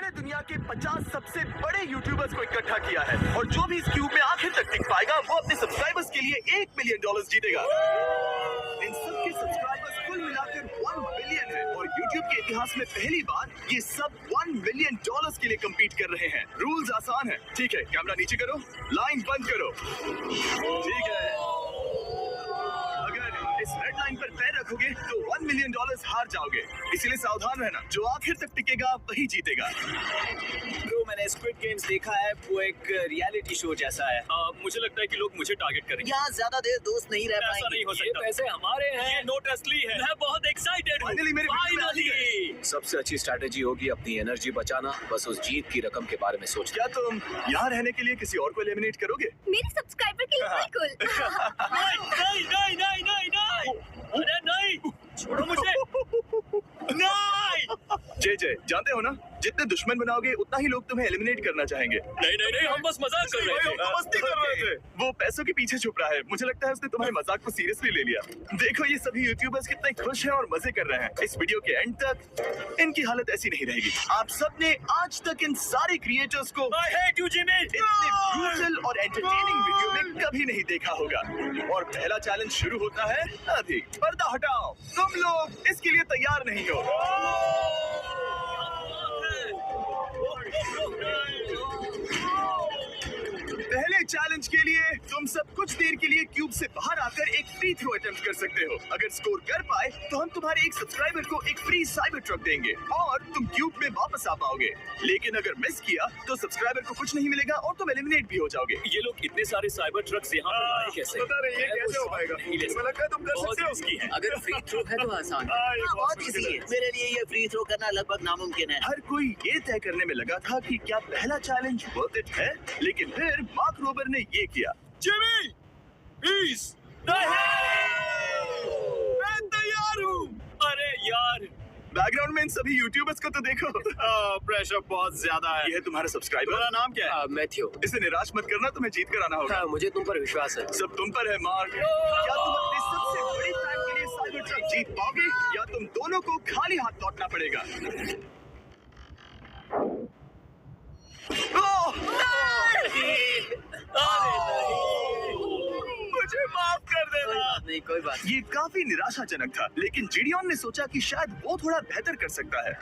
हमने दुनिया के 50 सबसे बड़े यूट्यूबर्स को इकट्ठा किया है और जो भी इस क्यूब में आखिर तक टिक पाएगा वो अपने सब्सक्राइबर्स के लिए $1 मिलियन जीतेगा। इन सबके सब्सक्राइबर्स कुल मिलाकर 1 बिलियन है और यूट्यूब के इतिहास में पहली बार ये सब $1 मिलियन के लिए कम्पीट कर रहे हैं। रूल्स आसान है, ठीक है? कैमरा नीचे करो, लाइन बंद करो, ठीक है? इस रेड लाइन पर पैर रखोगे तो $1 मिलियन हार जाओगे, इसलिए सावधान रहना। जो आखिर तक टिकेगा वही जीतेगा। तो मैंने स्क्विड गेम्स देखा है, वो एक रियलिटी शो जैसा है। मुझे लगता है कि लोग मुझे टारगेट करेंगे। यहाँ ज्यादा देर दोस्त नहीं रह ऐसा पाएंगे। नहीं हो सकता। पैसे हमारे हैं। ये नोट असली है। मैं बहुत एक्साइटेड हूँ। Finally मेरी वीडियो में आ गई फाइनली। सबसे अच्छी स्ट्रैटेजी होगी अपनी एनर्जी बचाना, बस उस जीत की रकम के बारे में सोचना। क्या तुम यहाँ रहने के लिए किसी और को एलिमिनेट करोगे? मेरे सब्सक्राइबर के लिए बिल्कुल। नहीं नहीं नहीं नहीं नहीं, अरे नहीं, छोड़ो मुझे। नहीं जय जानते हो ना, जितने दुश्मन बनाओगे उतना ही लोग तुम्हें एलिमिनेट करना चाहेंगे। नहीं नहीं नहीं, हम बस मजाक कर रहे थे। मस्ती कर रहे थे। वो पैसों के पीछे छुप रहा है। मुझे लगता है उसने तुम्हारे मजाक को सीरियसली ले लिया। देखो ये सभी यूट्यूबर्स कितने खुश हैं और मजे कर रहे हैं। इस वीडियो के एंड तक इनकी हालत ऐसी नहीं रहेगी। आप सबने आज तक इन सारे क्रिएटर्स को I hate you, Jimmy। इतने ब्रूटल और एंटरटेनिंग वीडियो में कभी नहीं देखा होगा। और पहला चैलेंज शुरू होता है अभी। पर्दा हटाओ, तुम लोग इसके लिए तैयार नहीं हो। पहले चैलेंज के लिए तुम सब कुछ देर के लिए क्यूब से बाहर आकर एक फ्री थ्रो अटेम्प्ट कर सकते हो। अगर स्कोर कर पाए तो हम तुम्हारे एक सब्सक्राइबर को एक फ्री साइबर ट्रक देंगे और तुम क्यूब में वापस आ पाओगे। लेकिन अगर मिस किया तो सब्सक्राइबर को कुछ नहीं मिलेगा और तुम एलिमिनेट भी हो जाओगे। ये लोग इतने सारे साइबर ट्रक्स यहाँ पर लाए कैसे? पता नहीं है कैसे हो पाएगा। मुझे लगता है तुम कर बहुत सकते हो। रिस्की है। अगर फ्री थ्रो है तो आसान है। बहुत इजी है। मेरे लिए ये फ्री थ्रो करना लगभग नामुमकिन है। हर कोई ये तय करने में लगा था कि क्या पहला चैलेंज वर्थ इट है, लेकिन फिर मार्क रोबर ने ये किया। Jimmy, please. मैं तैयार हूँ। अरे यार, बैकग्राउंड में इन सभी यूट्यूबर्स को तो देखो। प्रेशर बहुत ज्यादा है। ये है तुम्हारा सब्सक्राइबर। तुम्हारा नाम क्या है? मैथ्यू, इसे निराश मत करना, तुम्हें जीत कर आना होगा। हाँ, मुझे तुम पर विश्वास है। सब तुम पर है मार्क। क्या तुम अपने सबसे बड़ी फैन के लिए साइबर ट्रक जीत पाओगे या तुम दोनों को खाली हाथ लौटना पड़ेगा? ओह! मुझे माफ कर देना। नहीं, कोई बात ये काफी निराशाजनक था, लेकिन जिडियन ने सोचा कि शायद वो थोड़ा बेहतर कर सकता है।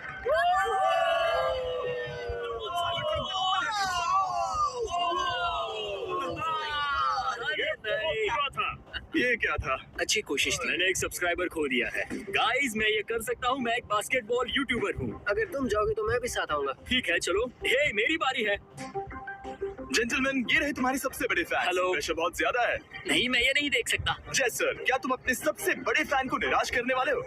ये क्या था? अच्छी कोशिश थी। मैंने एक सब्सक्राइबर खो दिया है। गाइस, मैं ये कर सकता हूँ। मैं एक बास्केटबॉल यूट्यूबर हूँ। अगर तुम जाओगे तो मैं भी साथ आऊंगा। ठीक है, चलो। हे, मेरी बारी है। जेंटलमैन, ये रहे तुम्हारे सबसे बड़े फैन। हेलो। प्रेशर बहुत ज्यादा है। नहीं, मैं ये नहीं देख सकता। जय सर, क्या तुम अपने सबसे बड़े फैन को निराश करने वाले हो?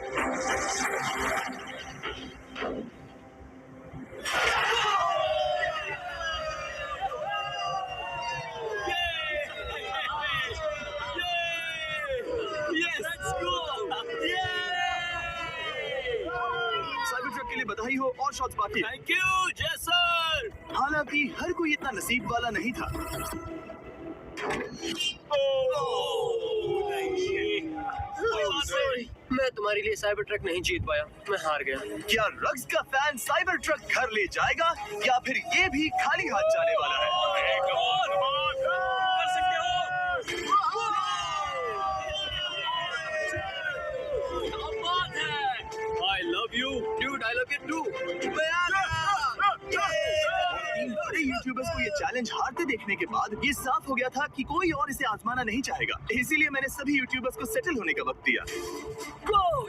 साइबर ट्रक के लिए बधाई हो और शॉट्स बाकी। थैंक यू, जय सर। हालांकि हर कोई इतना नसीब वाला नहीं था। मैं तुम्हारे लिए साइबर ट्रक नहीं जीत पाया, मैं हार गया। क्या रग्स का फैन साइबर ट्रक घर ले जाएगा या फिर ये भी खाली हाथ जाने वाला है? कर सकते हो। क्या बात है। I love you, dude. I love you too. तीन बड़े यूट्यूबर्स को ये चैलेंज हारते देखने के बाद ये साफ हो गया था कि कोई और इसे आजमाना नहीं चाहेगा। इसीलिए मैंने सभी यूट्यूबर्स को सेटल होने का वक्त दिया।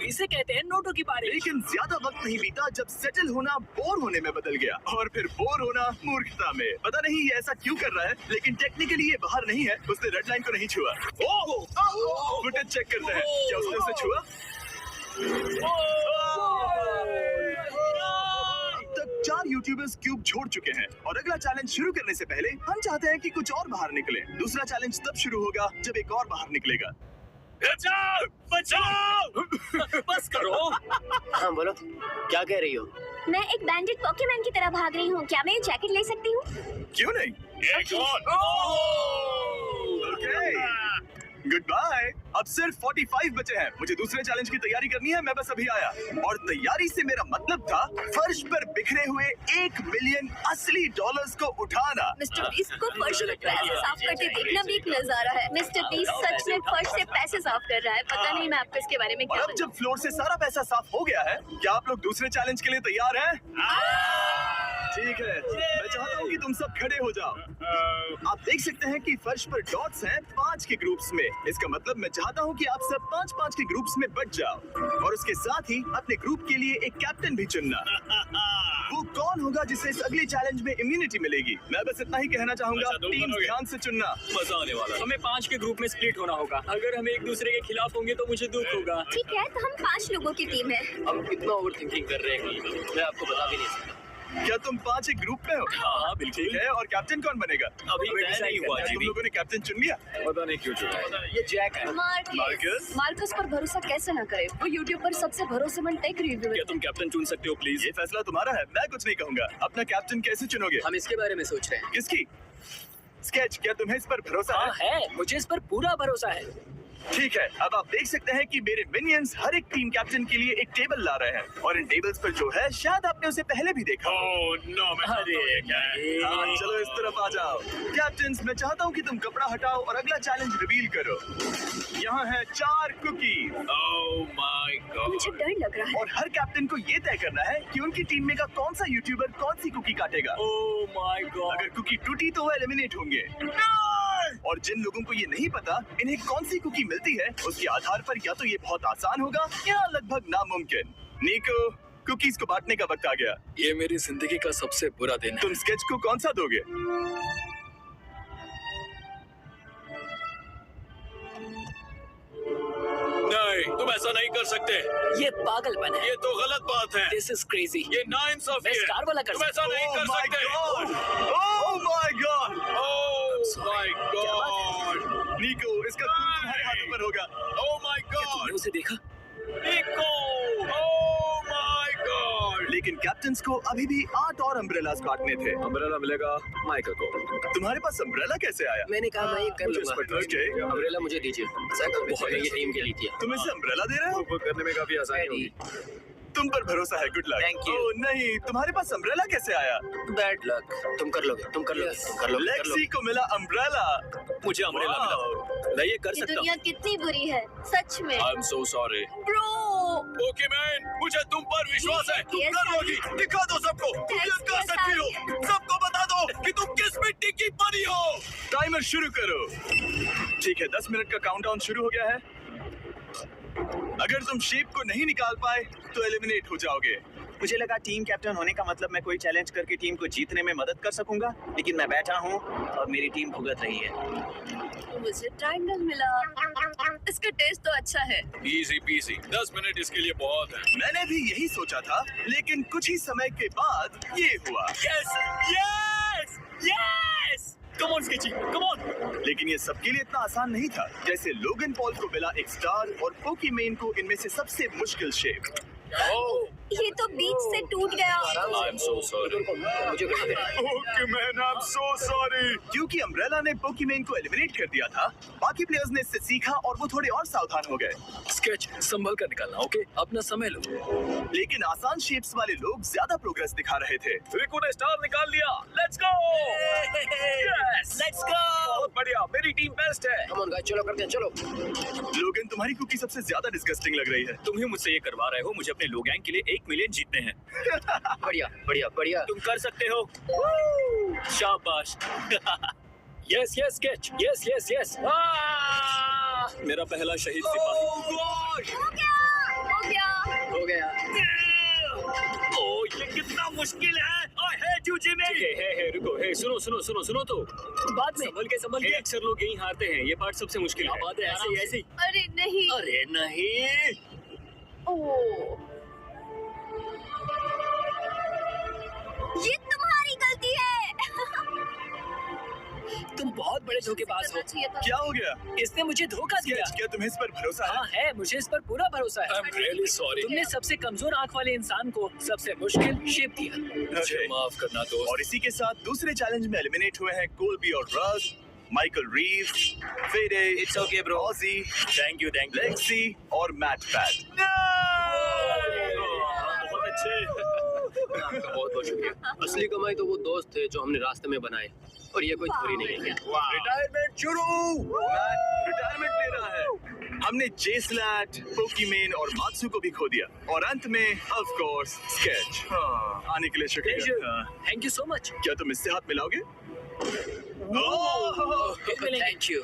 इसे कहते हैं नोटों की बारिश। लेकिन ज्यादा वक्त नहीं बीता जब सेटल होना बोर होने में बदल गया और फिर बोर होना मूर्खता में। पता नहीं ये ऐसा क्यों कर रहा है, लेकिन टेक्निकली ये बाहर नहीं है। उसने रेड लाइन को नहीं छुआ। फुटेज चेक करते हैं, क्या उसने उसे छुआ? अब तक 4 यूट्यूबर्स क्यूब छोड़ चुके हैं और अगला चैलेंज शुरू करने से पहले हम चाहते हैं कि कुछ और बाहर निकले। दूसरा चैलेंज तब शुरू होगा जब एक और बाहर निकलेगा। बचाओ, बचाओ। बस करो। हाँ बोलो, क्या कह रही हो? मैं एक बैंडेड पॉकीमैन की तरह भाग रही हूँ। क्या मैं ये जैकेट ले सकती हूँ? क्यों नहीं? एक और। Goodbye. अब सिर्फ 45 बचे हैं। मुझे दूसरे चैलेंज की तैयारी करनी है। मैं बस अभी आया और तैयारी से मेरा मतलब था फर्श पर बिखरे गिरे हुए 1 मिलियन असली डॉलर्स को उठाना। मिस्टर बीस्ट को फर्श में पैसे साफ करते देखना भी एक नजारा है। मिस्टर बीस्ट सच में फर्श से पैसे साफ कर रहा है। पता नहीं मैं आपको इसके बारे में और क्या अब जब फ्लोर से सारा पैसा साफ हो गया है, क्या आप लोग दूसरे चैलेंज के लिए तैयार हैं? ठीक है, मैं चाहता हूँ कि तुम सब खड़े हो जाओ। आप देख सकते हैं कि फर्श पर डॉट्स हैं 5 के ग्रुप्स में। इसका मतलब मैं चाहता हूँ कि आप सब 5-5 के ग्रुप्स में बट जाओ और उसके साथ ही अपने ग्रुप के लिए एक कैप्टन भी चुनना। वो कौन होगा जिसे इस अगले चैलेंज में इम्यूनिटी मिलेगी? मैं बस इतना ही कहना चाहूंगा, अच्छा, तुम टीम बनोगे। ध्यान से चुनना। मजा आने वाला है। हमें 5 के ग्रुप में स्प्लिट होना होगा। अगर हम एक दूसरे के खिलाफ होंगे तो मुझे दुख होगा। ठीक है, तो हम 5 लोगों की टीम है। हम कितना ओवर थिंकिंग कर रहे हैं कि मैं आपको बता भी नहीं सकता। क्या तुम 5 एक ग्रुप में हो? हाँ बिल्कुल। ठीक है, और कैप्टन कौन बनेगा? अभी तय नहीं हुआ क्या तुम लोगों ने कैप्टन चुन लिया? पता नहीं क्यों चुना। ये जैक है। मार्कस? मार्कस पर भरोसा कैसे ना करे? वो यूट्यूब पर सबसे भरोसेमंद टेक रिव्यूअर क्या तुम कैप्टन चुन सकते हो प्लीज? ये फैसला तुम्हारा है, मैं कुछ नहीं कहूंगा। अपना कैप्टन कैसे चुनोगे? हम इसके बारे में सोच रहे हैं। किसकी? स्केच, क्या तुम्हें इस पर भरोसा है? है, मुझे इस पर पूरा भरोसा है। ठीक है, अब आप देख सकते हैं कि मेरे मिनियंस हर एक टीम कैप्टन के लिए एक टेबल ला रहे हैं और इन टेबल्स पर जो है शायद आपने उसे पहले भी देखा हो। हाँ, चलो इस तरफ आ जाओ। कैप्टन्स, मैं चाहता हूँ कि तुम कपड़ा हटाओ और अगला चैलेंज रिवील करो। यहाँ है 4 कुकी मुझे डर लग रहा है। और हर कैप्टन को ये तय करना है कि उनकी टीम में का कौन सा यूट्यूबर कौन सी कुकी काटेगा। Oh my God. अगर कुकी टूटी तो वो एलिमिनेट होंगे। और जिन लोगों को ये नहीं पता इन्हें कौन सी कुकी मिलती है, उसके आधार पर या तो ये बहुत आसान होगा या लगभग नामुमकिन। निको, कुकीज को बांटने का वक्त आ गया। ये मेरी जिंदगी का सबसे बुरा दिन है। तुम स्केच को कौन सा दोगे? नहीं, तुम ऐसा नहीं कर सकते। ये पागलपन है। ये तो गलत बात है। This is crazy. ये नाइंसाफी मैं है। स्टार वाला कर तुम ऐसा नहीं कर सकते। Oh my God! Oh my God. निको, इसका खून तुम्हारे हाथों पर होगा। Oh my God. तुमने उसे देखा? निको, ओह माय गॉड। लेकिन कैप्टन्स को अभी भी 8 और अम्ब्रेलास काटने थे। अम्ब्रेला मिलेगा माइकल को। तुम्हारे पास अम्ब्रेला कैसे आया? मैंने कहा मैं ये कर मुझे इस पर लूंगा। trust Okay. अम्ब्रेला मुझे दीजिए। बहुत ये टीम के लिए किया। तुम इसे अम्ब्रेला दे रहे हो? वो करने में काफी आसानी होगी। तुम पर भरोसा है, गुड लक। Thank you. ओह नहीं, तुम्हारे पास अम्ब्रेला कैसे आया? Bad luck. तुम कर लोगे, तुम कर लोगे, तुम कर लोगे, कर लेक्सी लोगे। को मिला अम्ब्रेला। मुझे अम्ब्रेला मिला। मैं ये कर ये सकता दुनिया कितनी बुरी है, सच में। I am so sorry. Bro, Pokemon, मुझे तुम पर विश्वास है। तुम Yes, कर लोगी। दिखा दो सबको। तुम ये Yes, कर yes, सकती हो। सबको बता दो कि तुम किस मिट्टी की परी हो। टाइमर शुरू करो। ठीक है, 10 मिनट का काउंटडाउन शुरू हो गया है। अगर तुम शेप को नहीं निकाल पाए तो एलिमिनेट हो जाओगे। मुझे लगा टीम कैप्टन होने का मतलब मैं कोई चैलेंज करके टीम को जीतने में मदद कर सकूंगा, लेकिन मैं बैठा हूँ और मेरी टीम भुगत रही है। मुझे ट्रायंगल मिला। इसका टेस्ट तो अच्छा है। Easy PC. 10 मिनट इसके लिए बहुत है। मैंने भी यही सोचा था, लेकिन कुछ ही समय के बाद ये हुआ। Yes yes yes. Come on sketchy, come on. लेकिन ये सबके लिए इतना आसान नहीं था। जैसे लोगन पॉल को मिला एक स्टार और पोकीमेन को इनमें से सबसे मुश्किल शेप। ये तो बीच से टूट गया। आई एम सो सॉरी। मुझे कर दे। पोकीमेन, आई एम सो सॉरी। क्योंकि अम्ब्रेला ने पोकीमेन को एलिमिनेट कर दिया था, बाकी प्लेयर्स ने इससे सीखा और वो थोड़े और सावधान हो गए। स्केच संभल कर निकालना, ओके? अपना समय लो। लेकिन आसान शेप्स वाले लोग ज्यादा प्रोग्रेस दिखा रहे थे। रिको ने स्टार निकाल लिया। Let's go. Yes, let's go. बहुत बढ़िया, मेरी टीम बेस्ट है। कम ऑन गाइस, चलो करते हैं, चलो। लोगन, तुम्हारी कुकी सबसे ज्यादा डिस्गस्टिंग लग रही है। तुम ही मुझसे ये करवा रहे हो। मुझे अपने लो गैंग के लिए 1 मिलियन जीतने हैं। बढ़िया, बढ़िया, बढ़िया। तुम कर सकते हो। शाबाश। Yes yes sketch, yes yes yes. मेरा पहला शहीद सिपाही। हो गया, हो गया। हो गया। ओह, ये कितना मुश्किल है। I hate you Jimmy. Hey रुको, हे सुनो सुनो सुनो सुनो तो। बाद में। संभल के। अक्सर लोग यही हारते हैं। ये पार्ट सबसे मुश्किल है। बात है, ऐसे ही ऐसे ही। अरे नहीं। अरे नहीं। ओह, ये तुम्हारी गलती है। तुम बहुत बड़े धोखेबाज हो। करना चाहिए था। क्या हो गया? इसने मुझे धोखा दिया। क्या तुम्हें इस पर भरोसा है? हाँ है, मुझे इस पर पूरा भरोसा है। I am really sorry. तुमने सबसे कमजोर आंख वाले इंसान को सबसे मुश्किल शेप दिया। मुझे माफ करना दोस्त। और इसी के साथ दूसरे चैलेंज में एलिमिनेट हुए हैं कोलबी और रज, Michael Reeve, Fede, It's okay, bro. Ozzie, thank you thank you. Lexi और मैट पैट। बहुत अच्छे। आपका बहुत बहुत शुक्रिया। असली कमाई तो वो दोस्त थे जो हमने रास्ते में बनाए, और ये कोई चोरी नहीं है। रिटायरमेंट शुरू। रिटायरमेंट ले रहा है। हमने जेस्लैट, पोकीमेन और मात्सु को भी खो दिया, और अंत में ऑफ कोर्स स्केच। आने के लिए शुक्रिया। Thank you so much. क्या तुम इससे हाथ मिलाओगे? Thank you.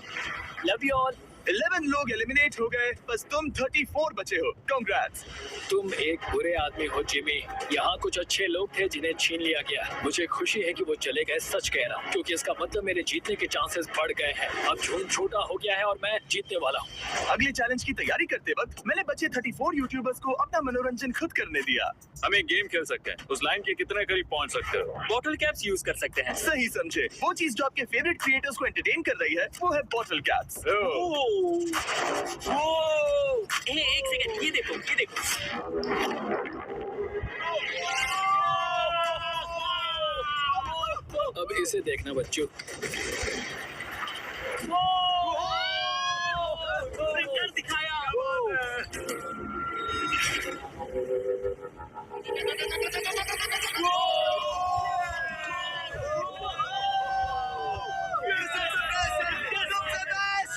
Love you all. 11 लोग एलिमिनेट हो गए, बस तुम 34 बचे हो। कांग्रेट्स। तुम एक बुरे आदमी हो जिमी। यहाँ कुछ अच्छे लोग थे जिन्हें छीन लिया गया। मुझे खुशी है कि वो चले गए, सच कह रहा हूँ, क्योंकि इसका मतलब मेरे जीतने के चांसेस बढ़ गए हैं। अब झूठ छोटा हो गया है और मैं जीतने वाला हूँ। अगले चैलेंज की तैयारी करते वक्त मैंने बचे 34 यूट्यूबर्स को अपना मनोरंजन खुद करने दिया। हम एक गेम खेल सकते हैं। उस लाइन के कितने करीब पहुंच सकते हो? बॉटल कैप्स यूज कर सकते हैं। सही समझे। वो चीज जो आपके फेवरेट क्रिएटर्स को एंटरटेन कर रही है वो है बॉटल कैप्स। एक सेकंड, ये देखो, ये देखो। अब इसे देखना बच्चों। दिखाया।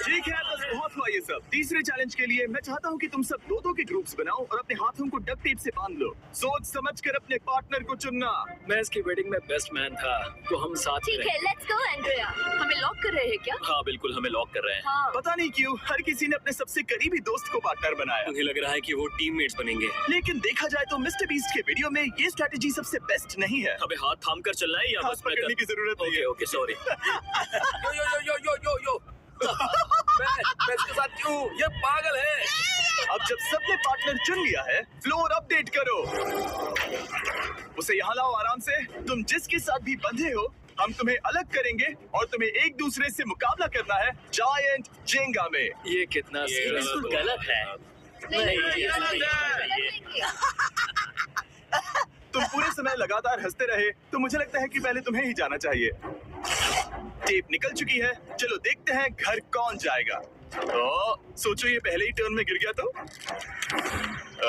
ठीक है, बस बहुत हुआ ये सब। तीसरे चैलेंज के लिए मैं चाहता हूँ कि तुम सब दो के ग्रुप्स बनाओ और अपने हाथों को डक्ट टेप से बांध लो। सोच समझ कर अपने पार्टनर को चुनना। मैं इसकी वेडिंग में बेस्ट मैन था, तो हम साथ में ठीक रहे। है, लेट्स गो एंड्रिया। हमें लॉक कर रहे हैं क्या? हाँ बिल्कुल, हमें लॉक कर रहे हैं। हाँ। पता नहीं क्यों हर किसी ने अपने सबसे करीबी दोस्त को पार्टनर बनाया। मुझे लग रहा है कि वो टीममेट्स बनेंगे। लेकिन देखा जाए तो मिस्टर बीस्ट के वीडियो में ये स्ट्रेटेजी सबसे बेस्ट नहीं है। हमें हाथ थाम कर चलना है या हाथ बस मैं पकड़ने की जरूरत नहीं ओके है। Okay sorry. यो मैं इसके साथ क्यों? ये पागल है। अब जब सबने पार्टनर चुन लिया है, फ्लोर अपडेट करो। उसे यहाँ लाओ आराम से। तुम जिसके साथ भी बंधे हो, हम तुम्हें अलग करेंगे और तुम्हें एक दूसरे से मुकाबला करना है जायंट जेंगा में। ये कितना बिल्कुल गलत है। तुम पूरे समय लगातार हंसते रहे, तो मुझे लगता है कि पहले तुम्हें ही जाना चाहिए। टेप निकल चुकी है, चलो देखते हैं घर कौन जाएगा। सोचो ये पहले ही टर्न में गिर गया तो।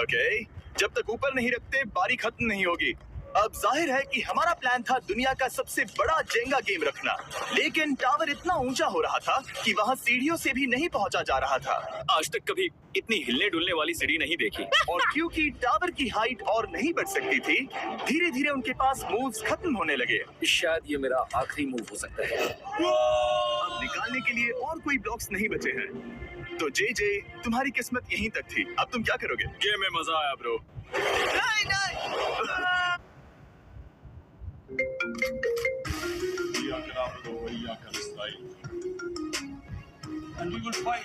ओके, जब तक ऊपर नहीं रखते बारी खत्म नहीं होगी। अब जाहिर है कि हमारा प्लान था दुनिया का सबसे बड़ा जेंगा गेम रखना, लेकिन टावर इतना ऊंचा हो रहा था कि वहाँ सीढ़ियों से भी नहीं पहुंचा जा रहा था। आज तक कभी इतनी हिलने डुलने वाली सीढ़ी नहीं देखी। और क्योंकि टावर की हाइट और नहीं बढ़ सकती थी, धीरे धीरे उनके पास मूव्स खत्म होने लगे। शायद ये मेरा आखिरी मूव हो सकता है। अब निकालने के लिए और कोई ब्लॉक्स नहीं बचे हैं। तो जे तुम्हारी किस्मत यहीं तक थी। अब तुम क्या करोगे? गेम में मजा आया bro. And we will fight.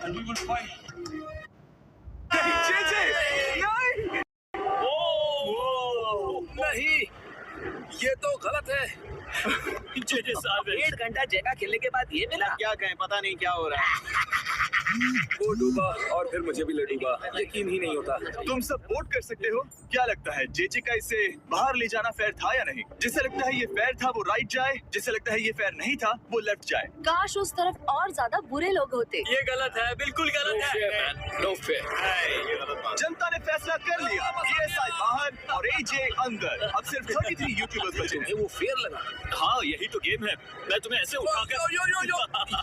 And we will fight. नहीं। नहीं, ये तो गलत है। जे साहब, 1 घंटा जेगा खेलने के बाद ये मिला। क्या कहें, पता नहीं क्या हो रहा है। वो डूबा और फिर मुझे भी डूबा। यकीन ही नहीं होता। तुम सब वोट कर सकते हो। क्या लगता है जे का इसे बाहर ले जाना फेयर था या नहीं? जिसे लगता है ये फेयर था वो राइट जाए, जिसे लगता है ये फेयर नहीं था वो लेफ्ट जाए। काश उस तरफ और ज्यादा बुरे लोग होते। ये गलत है, बिल्कुल गलत है। No fair. जनता ने फैसला कर लिया। ESI बाहर और AJ अंदर। अब सिर्फ 33 यूट्यूबर्स बचे हैं। वो फेयर लगा। हाँ, यही तो गेम है। मैं तुम्हें ऐसे उठा कर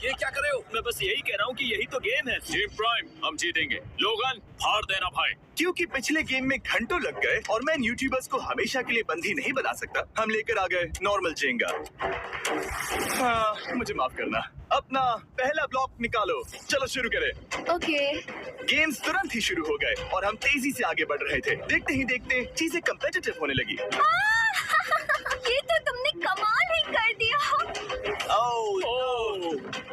ये क्या कर रहे हो? मैं बस यही कह रहा हूँ कि यही तो गेम है। टीम प्राइम, हम जीतेंगे। लोगन, हार देना भाई। क्योंकि पिछले गेम में घंटों लग गए और मैं इन यूट्यूबर्स को हमेशा के लिए बंदी नहीं बना सकता, हम लेकर आ गए नॉर्मल जेंगा। मुझे माफ करना। अपना पहला ब्लॉक निकालो। चलो शुरू करें। ओके। गेम्स तुरंत ही शुरू हो गए और हम तेजी से आगे बढ़ रहे थे। देखते ही देखते चीजें कम्पिटिटिव होने लगी। ये तो तुमने कमाल ही कर दिया। ओह,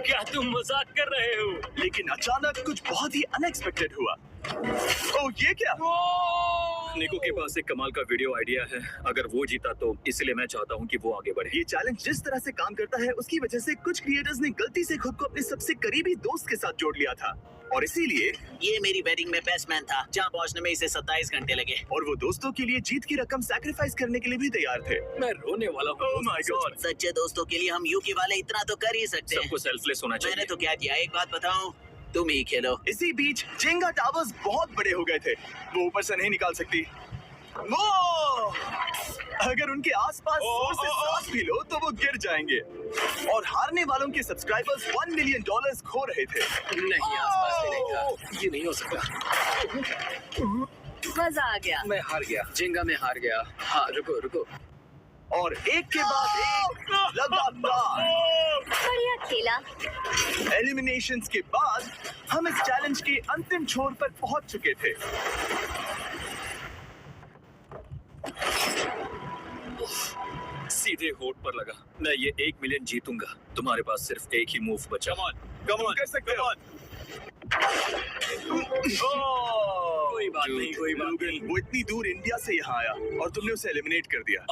क्या तुम मजाक कर रहे हो? लेकिन अचानक कुछ बहुत ही अनएक्सपेक्टेड हुआ। ओह, ये क्या? निको के पास एक कमाल का वीडियो आइडिया है। अगर वो जीता तो इसलिए मैं चाहता हूँ कि वो आगे बढ़े। ये चैलेंज जिस तरह से काम करता है उसकी वजह से कुछ क्रिएटर्स ने गलती से खुद को अपने सबसे करीबी दोस्त के साथ जोड़ लिया था और इसीलिए ये मेरी बैटिंग में बैट्समैन था जहाँ पहुँचने में इसे 27 घंटे लगे। और वो दोस्तों के लिए जीत की रकम सैक्रिफाइस करने के लिए भी तैयार थे। मैं रोने वाला हूँ। Oh my God! सच्चे दोस्तों के लिए हम यूकी वाले इतना तो कर ही सकते हैं। सबको सेल्फलेस होना मैंने चाहिए। तो क्या किया, एक बात बताऊं, तुम ही खेलो। इसी बीच जेंगा टावर्स बहुत बड़े हो गए थे, वो ऊपर से नहीं निकाल सकती। वो अगर उनके आसपास जोर से सांस भी लो तो वो गिर जाएंगे। और हारने वालों के सब्सक्राइबर्स $1 मिलियन खो रहे थे। नहीं, आसपास से नहीं था। ये नहीं हो सकता। मजा आ गया। मैं हार गया, जेंगा में हार गया। हाँ, रुको रुको। और एक के बाद एक लगातार बढ़िया खेला। एलिमिनेशंस के बाद हम इस चैलेंज के अंतिम छोर पर पहुंच चुके थे। सीधे होठ पर लगा। मैं ये 1 मिलियन जीतूंगा। तुम्हारे पास सिर्फ एक ही मूव बचा। कम ऑन कर सकते हो। कोई बात नहीं, कोई बात नहीं। वो इतनी दूर इंडिया से यहाँ आया और तुमने उसे एलिमिनेट कर दिया।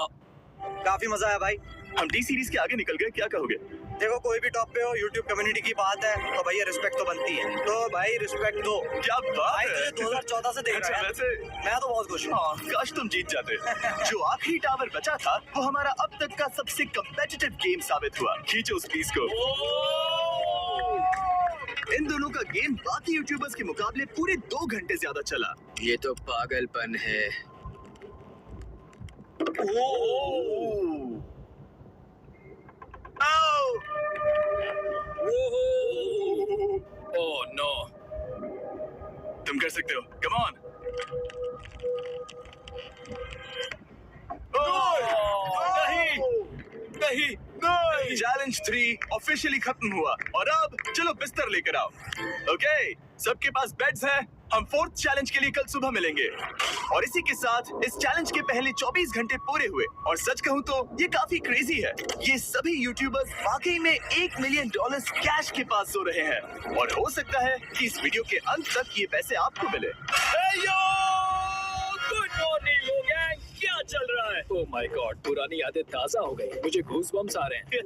काफी मजा आया भाई। हम टी सीरीज के आगे निकल गए, क्या कहोगे? देखो कोई भी टॉप पे हो, यूट्यूब कम्युनिटी की बात है तो भैया रिस्पेक्ट तो बनती है। तो भाई रिस्पेक्ट दो। क्या बात भाई है? तुझे 2014 से देख अच्छा, रहा है। वैसे मैं तो बहुत खुश हूँ। हाँ, काश तुम जीत जाते। जो आखिरी टावर बचा था वो हमारा अब तक का सबसे कम्पेटिटिव गेम साबित हुआ। खींचो उस पीस को। इन दोनों का गेम बाकी यूट्यूबर्स के मुकाबले पूरे 2 घंटे ज्यादा चला। ये तो पागलपन है। Oh no. तुम कर सकते हो, कम ऑन। नहीं, चैलेंज 3 ऑफिशियली खत्म हुआ और अब चलो बिस्तर लेकर आओ। ओके, सबके पास बेड्स हैं। हम 4th चैलेंज के लिए कल सुबह मिलेंगे। और इसी के साथ इस चैलेंज के पहले 24 घंटे पूरे हुए और सच कहूं तो ये काफी क्रेजी है। ये सभी यूट्यूबर्स वाकई में $1 मिलियन कैश के पास सो रहे हैं और हो सकता है कि इस वीडियो के अंत तक ये पैसे आपको मिले। गुड मॉर्निंग लोग, क्या चल रहा है? ओह माय गॉड, पुरानी यादें ताजा हो गई। मुझे गूज़बम्प्स आ रहे हैं।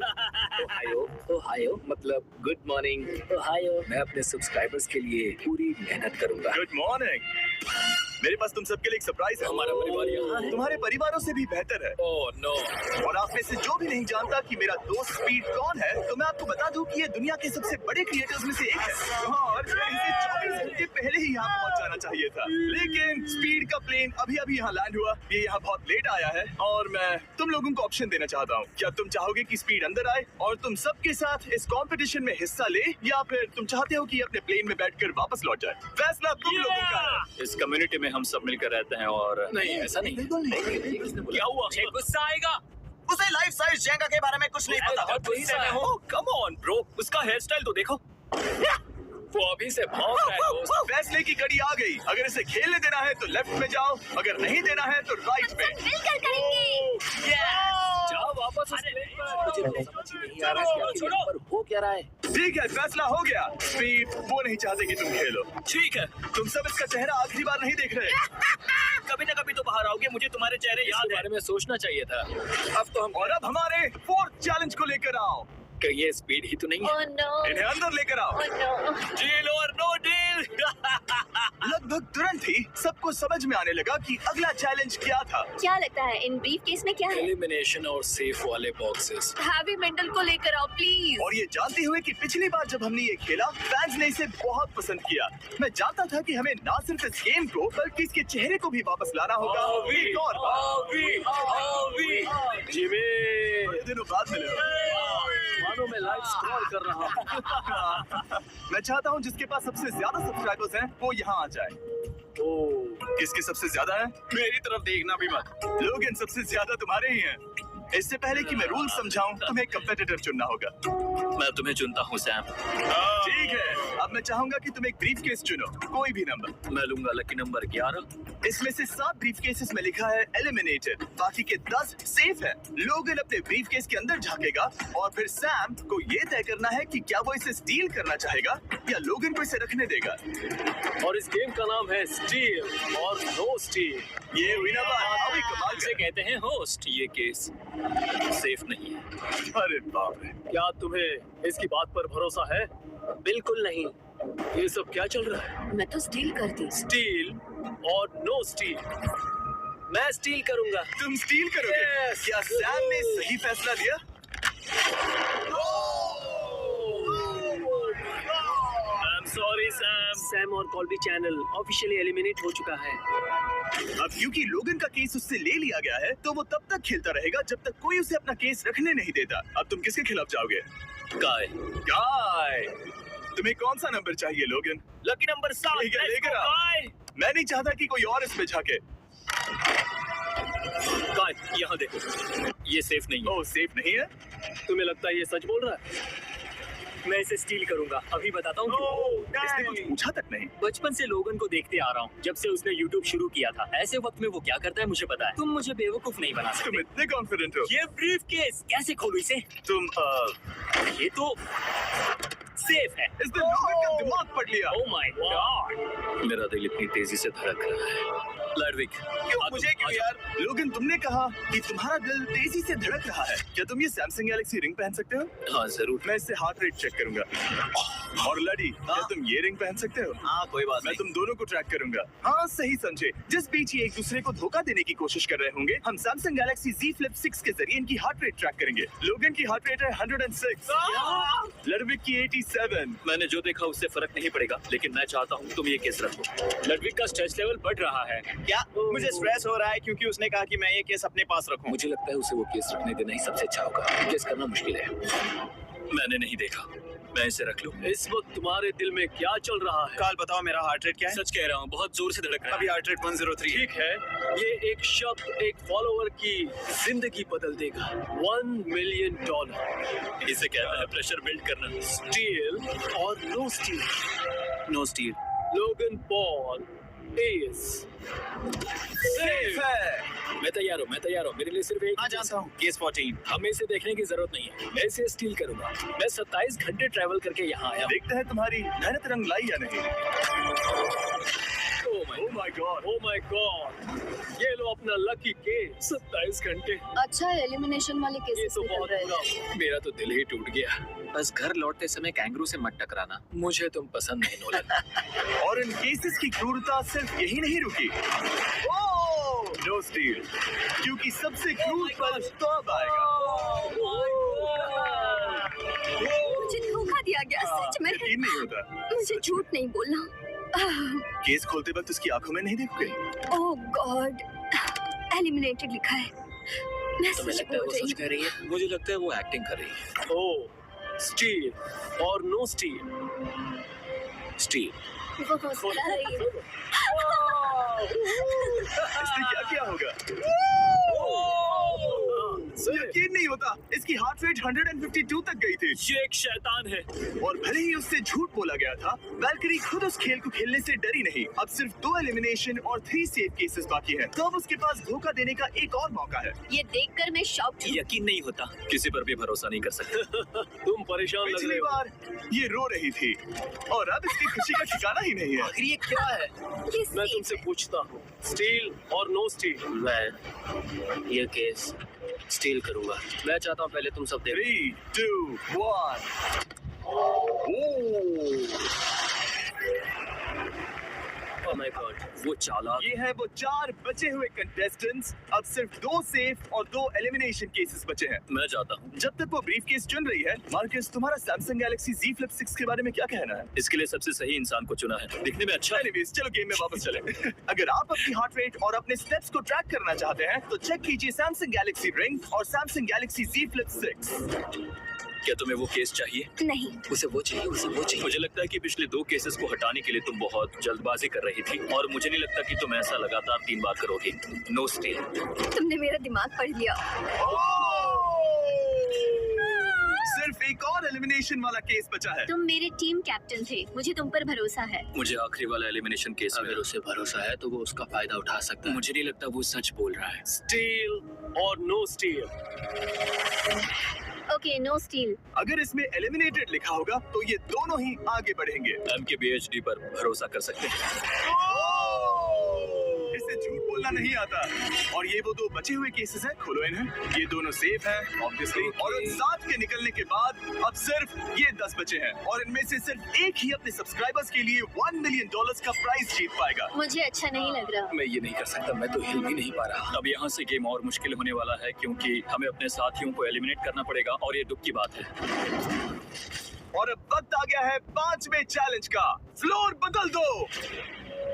ओहायो मतलब गुड मॉर्निंग। ओहायो। मैं अपने सब्सक्राइबर्स के लिए पूरी मेहनत करूंगा। Good morning. मेरे पास तुम सबके लिए एक सरप्राइज है। हमारा परिवार यहाँ है। तुम्हारे परिवारों से भी बेहतर है। Oh no. और आप में से जो भी नहीं जानता कि मेरा दोस्त स्पीड कौन है, तो मैं आपको बता दूं कि ये दुनिया के सबसे बड़े क्रिएटर्स में से एक है और इसे 24 घंटे पहले ही यहाँ पहुँच जाना चाहिए था। लेकिन स्पीड का प्लेन अभी यहाँ लैंड हुआ। ये यहाँ बहुत लेट आया है और मैं तुम लोगों को ऑप्शन देना चाहता हूँ। क्या तुम चाहोगे कि स्पीड अंदर आए और तुम सबके साथ इस कंपटीशन में हिस्सा ले, या फिर तुम चाहते हो कि अपने प्लेन में बैठकर वापस लौट जाए? फैसला तुम लोगों का है। इस कम्युनिटी में हम सब मिलकर रहते हैं और नहीं, ऐसा नहीं। बिल्कुल नहीं। क्या हुआ? गुस्सा आएगा। उसे लाइफ साइज जेंगा के बारे में कुछ नहीं पता। गुस्सा है। ओह कम ऑन ब्रो, उसका हेयर स्टाइल तो देखो। वो अभी से भौंक रहा है दोस्त। फैसले की घड़ी आ गई। अगर इसे खेलने देना है तो लेफ्ट में जाओ, अगर नहीं देना है तो राइट में। मिलकर करेंगे। जाओ वापस उस प्लेन पर। मुझे तो समझ ही नहीं आ रहा है कि यहाँ पर हो क्या रहा है। ठीक है, फैसला हो गया। स्पीड वो नहीं चाहते कि तुम खेलो। ठीक है, तुम सब इसका चेहरा आखिरी बार नहीं देख रहे। कभी ना कभी तो बाहर आओगे, मुझे तुम्हारे चेहरे इसके याद है। बारे में सोचना चाहिए था। अब तो हम और अब हमारे 4th चैलेंज को लेकर आओ। कहीं ये स्पीड ही तो नहीं है। Oh no. इन्हें अंदर लेकर आओ। Oh no. डील और नो डील। लगभग तुरंत ही सबको समझ में आने लगा कि अगला चैलेंज क्या था। क्या लगता है इन ब्रीफ केस में क्या है? एलिमिनेशन और सेफ वाले बॉक्सेस। हैवी मेंटल को लेकर आओ प्लीज। और ये जानते हुए कि पिछली बार जब हमने ये खेला फैंस ने इसे बहुत पसंद किया। मैं जानता था कि हमें ना सिर्फ इस गेम को बल्कि इसके चेहरे को भी वापस लाना होगा। एक और बार। जिमी, बड़े दिनों बाद मिले। मानो मैं लाइव स्क्रॉल कर रहा हूँ। मैं चाहता हूँ जिसके पास सबसे ज्यादा सब्सक्राइबर्स हैं वो यहाँ आ जाए। किसके सबसे ज्यादा है? मेरी तरफ देखना भी मत। लोग इन सबसे ज्यादा तुम्हारे ही हैं। इससे पहले कि मैं रूल समझाऊं तुम्हें कंपेटिटर चुनना होगा। मैं तुम्हें चुनता हूँ सैम। ठीक है, अब मैं चाहूंगा कि तुम एक ब्रीफकेस चुनो, कोई भी नंबर। मैं लूंगा लकी नंबर 11। इसमें से 7 ब्रीफकेसेस में लिखा है एलिमिनेटेड, बाकी के 10 सेफ है। लोगन अपने ब्रीफकेस के अंदर झांकेगा और फिर सैम को ये तय करना है कि क्या वो इसे स्टील करना चाहेगा या लोगन को इसे रखने देगा। और इस गेम का नाम है स्टील और नो स्टील। ये हुई ना बात, अभी कमाल इसे कहते हैं होस्ट। ये केस सेफ नहीं है। अरे बाप रे। क्या तुम्हें इसकी बात पर भरोसा है? बिल्कुल नहीं। ये सब क्या चल रहा है? मैं तो स्टील करती। स्टील और नो स्टील। मैं स्टील करूंगा। तुम स्टील करोगे? Yes. क्या सैम ने सही फैसला लिया? सॉरी सैम और कॉल्बी चैनल ऑफिशियली एलिमिनेट हो चुका है। अब क्योंकि लोगन का केस उससे ले लिया गया है, तो वो तब तक खेलता रहेगा जब तक कोई उसे अपना केस रखने नहीं देता। अब तुम किसके खिलाफ जाओगे? गाय। गाय। तुम्हें कौन सा नंबर चाहिए लोगन? Lucky number 7। ठीक है, लेकर आओ। मैं नहीं चाहता कि कोई और इसमें झांके। गाय, यहाँ देखो। ये सेफ नहीं है। ओह, सेफ नहीं है? तुम्हें लगता है ये सच बोल रहा है? मैं इसे स्टील करूंगा। अभी बताता हूँ क्यों। इसने कुछ पूछा तक नहीं। बचपन से लोगन को देखते आ रहा हूँ, जब से उसने YouTube शुरू किया था। ऐसे वक्त में वो क्या करता है मुझे पता है। तुम मुझे बेवकूफ नहीं बना तुम सकते। इतने कॉन्फिडेंट हो? ये ब्रीफकेस कैसे खोलूं इसे? तुम ये तो सेफ है। इसने लोगन का दिमाग पढ़ लिया। Oh my God. मेरा दिल इतनी तेजी से धड़क रहा है। लडविक, क्यों मुझे क्यों यार? लोगन, तुमने कहा कि तुम्हारा दिल तेजी से धड़क रहा है। क्या तुम ये सैमसंग गैलेक्सी रिंग पहन सकते हो? हाँ जरूर। मैं इससे हार्ट रेट चेक करूंगा। और लड़ी, क्या तुम ये रिंग पहन सकते हो? हाँ, कोई बात मैं नहीं। तुम दोनों को ट्रैक करूंगा। हाँ, सही समझे। जिस बीच ये एक दूसरे को धोखा देने की कोशिश कर रहे होंगे, हम सैमसंग गैलेक्सी Z Flip 6 के जरिए इनकी हार्ट रेट ट्रैक करेंगे। लोगन की हार्ट रेट है 106, लडविक की 87। मैंने जो देखा उससे फर्क नहीं पड़ेगा, लेकिन मैं चाहता हूँ तुम ये केस रखो। लडविक का स्ट्रेस लेवल बढ़ रहा है। क्या? मुझे स्ट्रेस हो रहा है क्योंकि उसने कहा कि मैं ये केस अपने पास रखूं। मुझे लगता है उसे वो केस रखने देना ही सबसे अच्छा होगा। केस करना मुश्किल है। मैंने नहीं देखा, मैं इसे रख लूं। इस वक्त तुम्हारे दिल में क्या चल रहा है? काल, बताओ मेरा हार्ट रेट क्या है? सच कह रहा हूँ, बहुत जोर से धड़क रहा अभी है। हार्ट रेट 103 है। ठीक है, ये एक शब्द एक फॉलोवर की जिंदगी बदल देगा। $1 मिलियन। इसे कहता है प्रेशर बिल्ड करना। स्टील और no steal. No steal. Logan Paul is safe है। मैं तैयार हूँ। मेरे लिए सिर्फ एक हाँ, जानता हूँ। केस 14। हमें इसे देखने की जरूरत नहीं है। मैं इसे स्टील करूंगा। मैं 27 घंटे ट्रैवल करके यहाँ आया हूँ। देखते हैं तुम्हारी मेहनत रंग लाई या नहीं। Oh my God. ये लो अपना लकी केस। 27 घंटे। अच्छा, एलिमिनेशन वाले ये केसेस तो निकल बहुत रहे बुरा हैं। हुआ। मेरा तो दिल ही टूट गया। बस घर लौटते समय कैंगरू से मत टकराना। मुझे तुम पसंद नहीं नोलन। और इन केसेस की क्रूरता सिर्फ यही नहीं रुकी। ओह, नो स्टील, क्योंकि सबसे क्रूर पल तब आएगा। मुझे धोखा दिया गया, सच में। यकीन नहीं होता। मुझे झूठ नहीं बोलना। केस खोलते वक्त उसकी आंखों में नहीं देखोगे? ओह गॉड, एलिमिनेटेड लिखा है। मैं तुम्हें सच लगता है बोल वो रही सच कह रही है? मुझे लगता है वो एक्टिंग कर रही है। ओह, स्टील और नो स्टील। स्टील। हूँ। वो मुस्कुरा रही है। इसने क्या किया होगा? यकीन नहीं होता, इसकी हार्ट रेट 152 तक गई थी। ये एक शैतान है। और भले ही उससे झूठ बोला गया था, वैल्करी खुद उस खेल को खेलने से डरी नहीं। अब सिर्फ 2 एलिमिनेशन और 3 सेव केसेस बाकी हैं। तो अब उसके पास धोखा देने का एक और मौका है। ये देखकर मैं शॉक्ड हूँ। यकीन नहीं होता। किसी पर भी भरोसा नहीं कर सकते। तुम परेशान लग पिछली रहे हो। बार ये रो रही थी और अब इसकी खुशी का ठिकाना ही नहीं है। आखिर ये क्या है? ये मैं सेफ तुमसे पूछता हूँ, स्टील और नो स्टील। मैं ये केस स्टील करूंगा। मैं चाहता हूँ पहले तुम सब देखो। 3, 2, 1। ओह माय गॉड, वो चालाक। ये है वो 4 बचे हुए कंटेस्टेंट्स। अब सिर्फ 2 सेफ और 2 एलिमिनेशन केसेस बचे हैं। मैं चाहता हूँ। जब तक वो ब्रीफकेस चुन रही है, मार्कस, तुम्हारा सैमसंग गैलेक्सी Z Flip 6 के बारे में क्या कहना है? इसके लिए सबसे सही इंसान को चुना है। दिखने में अच्छा है। एनीवेज, चलो गेम में वापस चलें। अगर आप अपनी हार्ट रेट और अपने स्टेप्स को ट्रैक करना चाहते हैं, तो चेक कीजिए सैमसंग गैलेक्सी रिंग और सैमसंग गैलेक्सी Z Flip 6। क्या तुम्हें वो केस चाहिए? नहीं। उसे वो चाहिए, उसे वो चाहिए। मुझे लगता है कि पिछले 2 केसेस को हटाने के लिए तुम बहुत जल्दबाजी कर रही थी, और मुझे नहीं लगता कि तुम ऐसा लगातार 3 बार करोगी। No steal. तुमने मेरा दिमाग पढ़ लिया। सिर्फ एक और एलिमिनेशन वाला केस बचा है। तुम मेरे टीम कैप्टन थे, मुझे तुम पर भरोसा है। मुझे आखिरी वाला एलिमिनेशन केस अगर उसे भरोसा है तो वो उसका फायदा उठा सकता है। मुझे नहीं लगता वो सच बोल रहा है। स्टील और no steal. Okay, no steal. अगर इसमें एलिमिनेटेड लिखा होगा तो ये दोनों ही आगे बढ़ेंगे। एम के BHD पर भरोसा कर सकते हैं। इसे झूठ बोलना नहीं आता। और ये वो दो बचे हुए केसेस हैं, खोलो इन्हें। ये दोनों सेफ हैं ऑब्वियसली, और उन 7 के निकलने के बाद अब सिर्फ ये 10 बचे हैं, और इनमें से सिर्फ एक ही अपने सब्सक्राइबर्स के लिए $1 मिलियन का प्राइज जीत पाएगा। मुझे अच्छा नहीं लग रहा। मैं ये नहीं कर सकता, मैं तो हिल भी नहीं पा रहा। अब यहाँ से गेम और मुश्किल होने वाला है क्योंकि हमें अपने साथियों को एलिमिनेट करना पड़ेगा और ये दुख की बात है। और अब वक्त आ गया है 5वें चैलेंज का। फ्लोर बदल दो।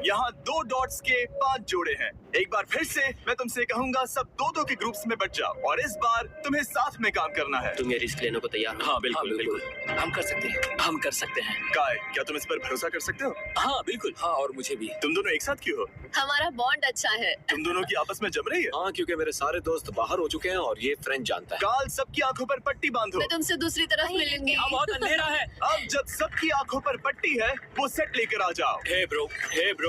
यहाँ 2 डॉट्स के 5 जोड़े हैं। एक बार फिर से मैं तुमसे कहूंगा, सब 2-2 के ग्रुप्स में बट जाओ, और इस बार तुम्हें साथ में काम करना है। तुम ये रिस्क लेने को तैयार हो? हाँ बिल्कुल बिल्कुल, हम कर सकते हैं, हम कर सकते हैं। काय, क्या तुम इस पर भरोसा कर सकते हो? हाँ बिल्कुल, हाँ, और मुझे भी। तुम दोनों एक साथ क्यों हो? हमारा बॉन्ड अच्छा है। तुम दोनों की आपस में जम रही है? हाँ, क्योंकि मेरे सारे दोस्त बाहर हो चुके हैं और ये फ्रेंड जानता है। काल, सबकी आंखों पर पट्टी बांधो। मैं तुमसे दूसरी तरफ मिलूंगी। अब बहुत अंधेरा है। अब जब सबकी आंखों पर पट्टी है, वो सेट लेकर आ जाओ। हे ब्रो,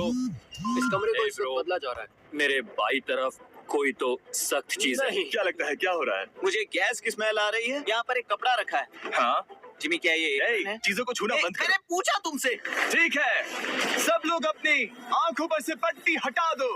इस कमरे को Hey, इस वक्त bro. बदला जा रहा है। मेरे बाई तरफ कोई तो सख्त चीज है। क्या लगता है क्या हो रहा है? मुझे गैस की स्मेल आ रही है। यहाँ पर एक कपड़ा रखा है। हाँ, जिमी, क्या ये ए, है? चीजों को छूना बंद मैंने करो। पूछा तुमसे। ठीक है, सब लोग अपनी आंखों पर से पट्टी हटा दो।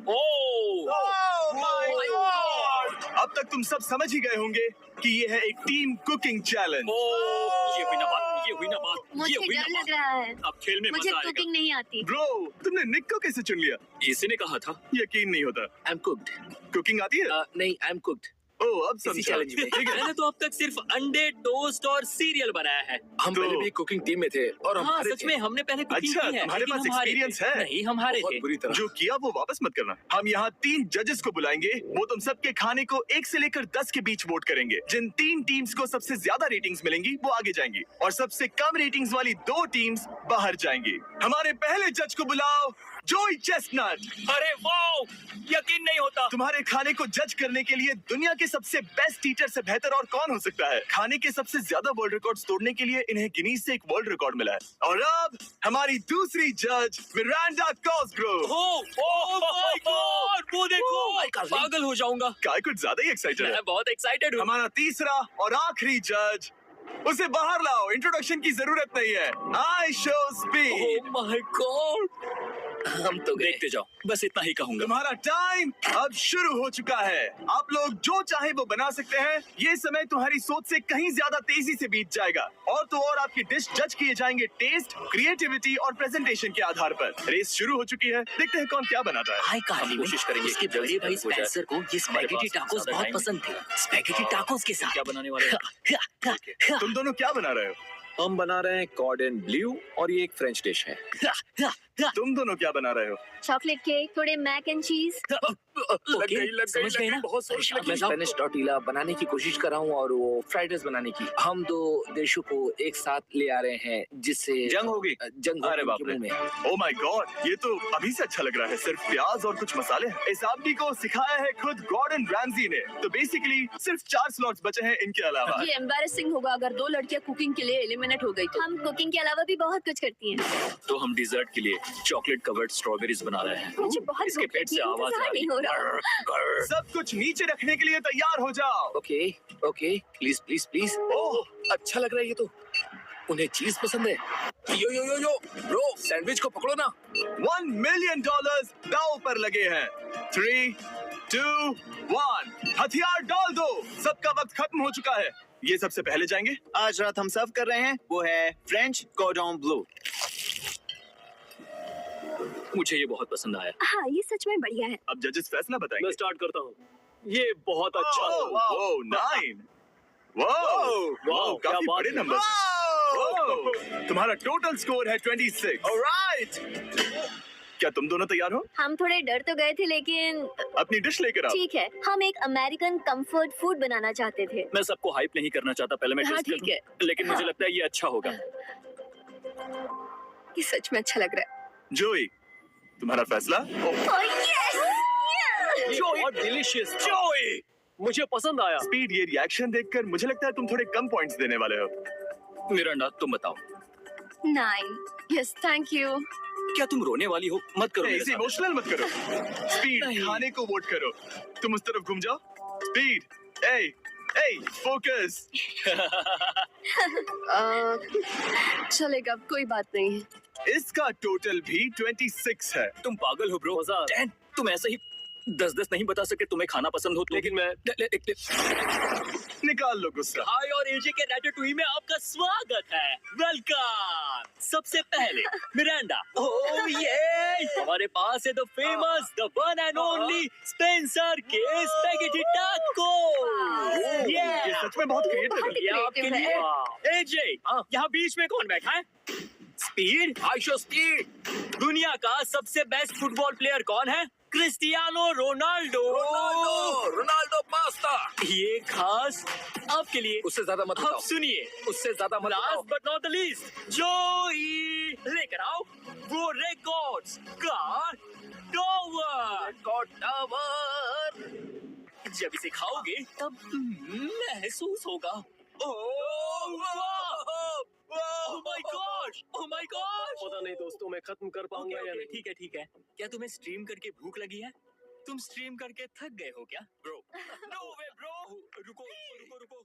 ओह, Oh my God! अब तक तुम सब समझ ही गए होंगे कि ये है एक टीम कुकिंग चैलेंज। ये हुई ना बात, ये हुई ना बात, ये मुझे हुई ना डर लग बात। रहा है। अब खेल में मुझे मजा आएगा। कुकिंग नहीं आती। ब्रो, तुमने निक को कैसे चुन लिया? इसी ने कहा था। यकीन नहीं होता। I am cooked. कुकिंग आती है? नहीं, आई एम कुक्ड। ओह, अब इसी समझा। चैलेंज में। ठीक है। मैंने तो अब तक सिर्फ अंडे, टोस्ट और सीरियल बनाया है। हम तो- पहले भी कुकिंग टीम में थे और हम हाँ हारे सच थे। में, हमने पहले कुकिंग अच्छा, की है। तुम्हारे लेकिन पास हम हारे थे। experience है? नहीं, हम हारे बहुत थे। बुरी तरह। जो किया वो वापस मत करना। हम यहाँ 3 जजेस को बुलाएंगे। वो तुम सबके खाने को 1 से लेकर 10 के बीच वोट करेंगे। जिन 3 टीम्स को सबसे ज्यादा रेटिंग्स मिलेंगी वो आगे जाएंगी, और सबसे कम रेटिंग्स वाली 2 टीम्स बाहर जाएंगी। हमारे पहले जज को बुलाओ, जोई चेस्टनट। अरे वाओ, यकीन नहीं होता। तुम्हारे खाने को जज करने के लिए दुनिया के सबसे बेस्ट टीचर से बेहतर और कौन हो सकता है? खाने के सबसे ज्यादा वर्ल्ड रिकॉर्ड्स तोड़ने के लिए इन्हें गिनीज से एक वर्ल्ड रिकॉर्ड मिला है। और अब हमारी दूसरी जज मिरांडा कॉस्ग्रोव। ओह माय गॉड, वो देखो, पागल हो जाऊंगा। काय कुछ ज्यादा ही एक्साइटेड है। मैं बहुत एक्साइटेड हूँ। हमारा तीसरा और आखिरी जज, उसे बाहर लाओ, इंट्रोडक्शन की जरूरत नहीं है। I show speed. Oh my God, हम तो गए। देखते जाओ, बस इतना ही कहूंगा। तुम्हारा टाइम अब शुरू हो चुका है। आप लोग जो चाहे वो बना सकते हैं। ये समय तुम्हारी सोच से कहीं ज्यादा तेजी से बीत जाएगा। और तो और आपकी डिश जज किए जाएंगे टेस्ट, क्रिएटिविटी और प्रेजेंटेशन के आधार पर। रेस शुरू हो चुकी है, देखते हैं कौन क्या बनाता है। हाय कहानी में कोशिश करेंगे इसके कि बड़े भाई जल्द हो जाए। स्पेंसर को ये हमारे स्पैगेटी पास टाकोस ज्यादा बहुत टाइम पसंद थे। स्पैगेटी टाकोस के साथ क्या बनाने वाले हैं? तुम दोनों क्या बना रहे हो? हम बना रहे हैं कॉर्डन ब्लू और ये एक फ्रेंच डिश है। तुम दोनों क्या बना रहे हो? चॉकलेट केक, थोड़े मैक एंड चीज। ओके, समझ गए ना? बहुत सोच मैं स्पेनिश टॉर्टिला बनाने की कोशिश कर रहा हूँ और वो फ्राइड राइस बनाने की। हम 2 देशों को एक साथ ले आ रहे हैं जिससे जंग होगी। जंग अरे बाप उनके रे। मुंह में। ओ माय गॉड, ये तो अभी से अच्छा लग रहा है। सिर्फ प्याज और कुछ मसाले। इस आदमी को सिखाया है खुद गॉर्डन रैमजी ने। तो बेसिकली सिर्फ 4 स्लॉट्स बचे हैं इनके अलावा। ये एम्बैरेसिंग होगा अगर 2 लड़कियां कुकिंग के लिए एलिमिनेट हो गई तो। हम कुकिंग के अलावा भी बहुत कुछ करती हैं। तो हम डिजर्ट के लिए चॉकलेट कवर्ड स्ट्रॉबेरीज बना रहे हैं। मुझे बहुत इसके भूख पेट से लगी, आवाज आ इंतजार रही नहीं हो रहा। है। गर, सब कुछ नीचे रखने के लिए तैयार हो जाओ। Okay okay, please please please. Oh, अच्छा लग रहा है ये तो। उन्हें चीज पसंद है। यो यो यो यो ब्रो, सैंडविच को पकड़ो ना। $1 मिलियन दांव पर लगे हैं। 3, 2, 1, हथियार डाल दो। सबका वक्त खत्म हो चुका है। ये सबसे पहले जाएंगे। आज रात हम सर्व कर रहे हैं वो है फ्रेंच कॉर्डन ब्लू। मुझे ये बहुत पसंद आया। हाँ, ये सच में बढ़िया है। अब जजेस फैसला बताएंगे। मैं स्टार्ट करता हूँ। ये बहुत अच्छा है। ओह, 9। वाओ, क्या काफी बात बड़े है। नंबर। तुम्हारा टोटल स्कोर है 26। ऑलराइट। क्या तुम दोनों तैयार हो? हम थोड़े डर तो गए थे, लेकिन अपनी डिश लेकर आओ। ठीक है। हम एक अमेरिकन कंफर्ट फूड बनाना चाहते थे। मैं सबको हाइप नहीं करना चाहता, पहले मैं हाँ, टेस्ट ठीक है। करूं। लेकिन मुझे लगता है ये अच्छा होगा। ये सच में अच्छा लग रहा है। जोई, तुम्हारा फैसला? Oh, yes! Yeah! जोई, डिलीशियस जोई। मुझे पसंद आया। स्पीड, ये रिएक्शन देखकर मुझे लगता है तुम थोड़े कम पॉइंट्स देने वाले हो। मिरांडा तुम बताओ, 9 यस थैंक यू। क्या तुम रोने वाली हो? मत करो मेरे ऐसे साथ। इमोशनल मत करो। स्पीड, नहीं। खाने को वोट करो। तुम उस तरफ घूम जाओ। स्पीड, ए फोकस। चलेगा, कोई बात नहीं। इसका टोटल भी 26 है। तुम पागल हो ब्रो। मजा। 10, तुम ऐसे ही 10 नहीं बता सके तुम्हें खाना पसंद हो तो। लेकिन मैं निकाल लो गुस्सा। हाय और एजे के रैटाटूई में आपका स्वागत है। वेलकम। सबसे पहले मिरांडा। ओह ये हमारे पास है the famous, the one and only Spencer के स्पैगेटी टाको। ये सच में बहुत क्रिएटिव है। ये आपके creative लिए। एजे, यहाँ बीच में कौन बैठा है? स्पीड। I show speed. दुनिया का सबसे बेस्ट फुटबॉल प्लेयर कौन है? Cristiano Ronaldo. Ronaldo pasta. ये खास आपके लिए। उससे ज्यादा मत अब बताओ। सुनिए, उससे ज्यादा मत बताओ। Last but not the least, जोई लेकर आओ वो रिकॉर्ड्स का टॉवर। जब इसे खाओगे तब महसूस होगा। Oh my gosh, oh my gosh. पता नहीं दोस्तों, मैं खत्म कर पाऊंगा या नहीं। ठीक है ठीक है। क्या तुम्हें स्ट्रीम करके भूख लगी है? तुम स्ट्रीम करके थक गए हो क्या? Bro no way bro. रुको रुको रुको रुको।